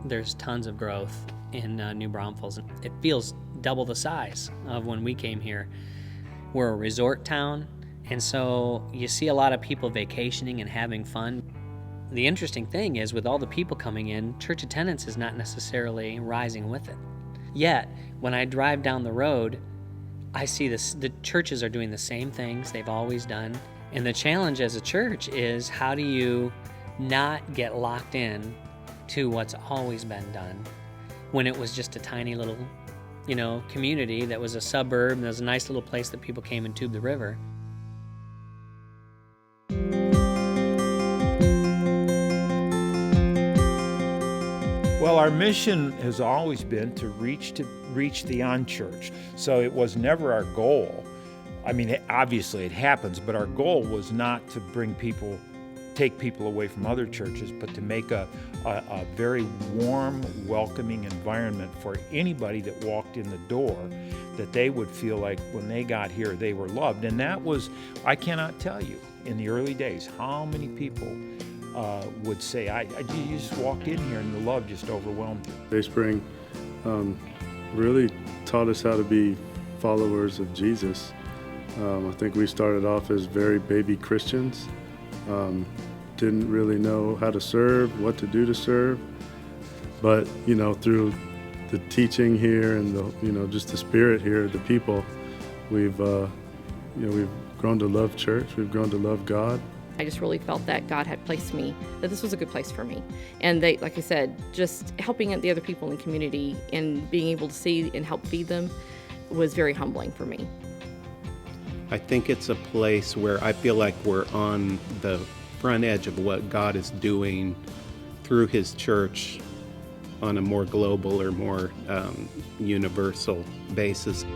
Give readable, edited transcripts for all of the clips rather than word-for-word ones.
there's tons of growth in New Braunfels. It feels double the size of when we came here. We're a resort town, and so you see a lot of people vacationing and having fun. The interesting thing is, with all the people coming in, church attendance is not necessarily rising with it. Yet, when I drive down the road, I see the churches are doing the same things they've always done. And the challenge as a church is, how do you not get locked in to what's always been done when it was just a tiny little, community that was a suburb, and there was a nice little place that people came and tubed the river. Well, our mission has always been to reach the unchurched. So it was never our goal. I mean, obviously it happens, but our goal was not to take people away from other churches, but to make a very warm, welcoming environment for anybody that walked in the door, that they would feel like when they got here, they were loved. And that was, I cannot tell you, in the early days, how many people would say, you just walked in here and the love just overwhelmed you. Dayspring really taught us how to be followers of Jesus. I think we started off as very baby Christians. Didn't really know how to serve, what to do to serve. But, through the teaching here and just the spirit here, the people, we've grown to love church. We've grown to love God. I just really felt that God had placed me, that this was a good place for me. And they, like I said, just helping the other people in the community and being able to see and help feed them was very humbling for me. I think it's a place where I feel like we're on the front edge of what God is doing through His church on a more global or more universal basis.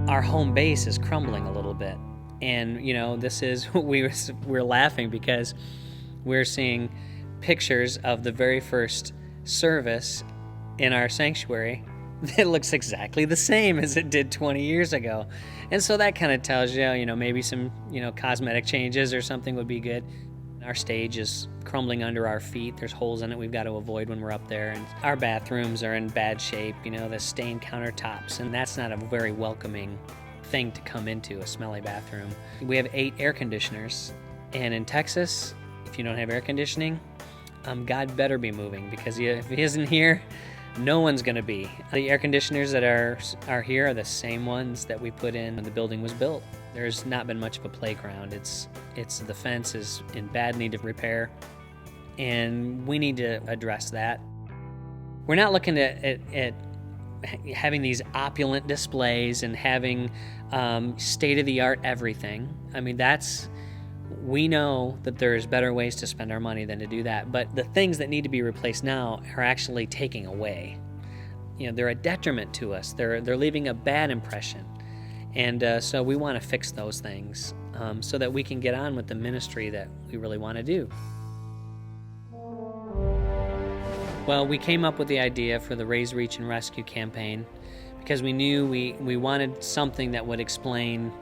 Our home base is crumbling a little bit, and this is we're laughing because we're seeing pictures of the very first service in our sanctuary that looks exactly the same as it did 20 years ago. And so that kind of tells you, maybe some cosmetic changes or something would be good. Our stage is crumbling under our feet. There's holes in it we've got to avoid when we're up there. And our bathrooms are in bad shape, the stained countertops, and that's not a very welcoming thing to come into, a smelly bathroom. We have 8 air conditioners, and in Texas, if you don't have air conditioning, God better be moving, because if He isn't here, no one's going to be. The air conditioners that are here are the same ones that we put in when the building was built. There's not been much of a playground. It's the fence is in bad need of repair, and we need to address that. We're not looking at having these opulent displays and having state-of-the-art everything. I mean, we know that there's better ways to spend our money than to do that, but the things that need to be replaced now are actually taking away. They're a detriment to us. They're leaving a bad impression. And so we want to fix those things so that we can get on with the ministry that we really want to do. Well, we came up with the idea for the Raise, Reach, and Rescue campaign because we knew we wanted something that would explain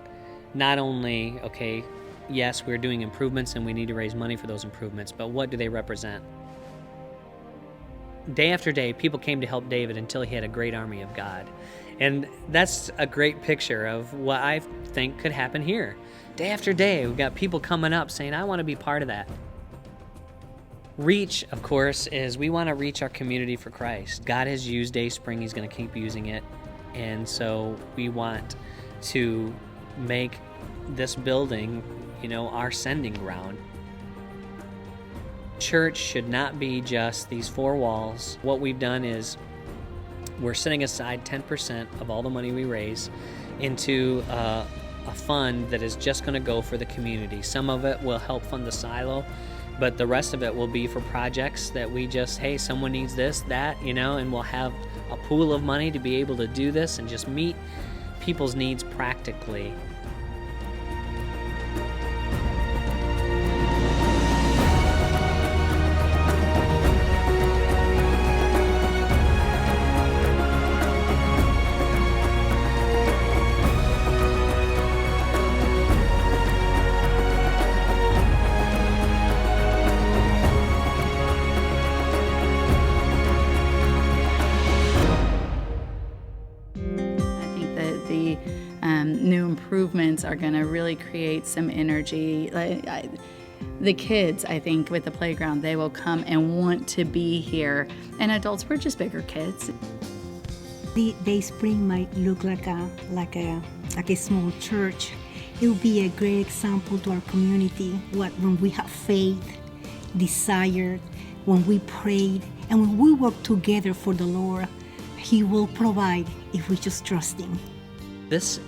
not only, okay, yes, we're doing improvements and we need to raise money for those improvements, but what do they represent? Day after day, people came to help David until he had a great army of God. And that's a great picture of what I think could happen here. Day after day, we've got people coming up saying, I want to be part of that. Reach, of course, is we want to reach our community for Christ. God has used Dayspring. He's going to keep using it. And so we want to make this building, our sending ground. Church should not be just these 4 walls. What we've done is we're setting aside 10% of all the money we raise into a fund that is just going to go for the community. Some of it will help fund the silo, but the rest of it will be for projects that we just, hey, someone needs this, that, and we'll have a pool of money to be able to do this and just meet people's needs practically. New improvements are going to really create some energy. The kids, I think, with the playground, they will come and want to be here. And adults, we're just bigger kids. The Dayspring might look like a small church. It will be a great example to our community. When we have faith, desire, when we prayed, and when we work together for the Lord, He will provide if we just trust Him. This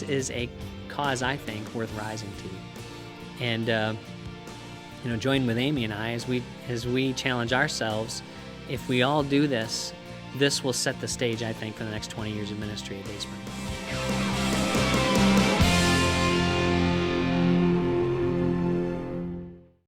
is a cause, I think, worth rising to. And join with Amy and I as we challenge ourselves. If we all do this, this will set the stage, I think, for the next 20 years of ministry at Dayspring.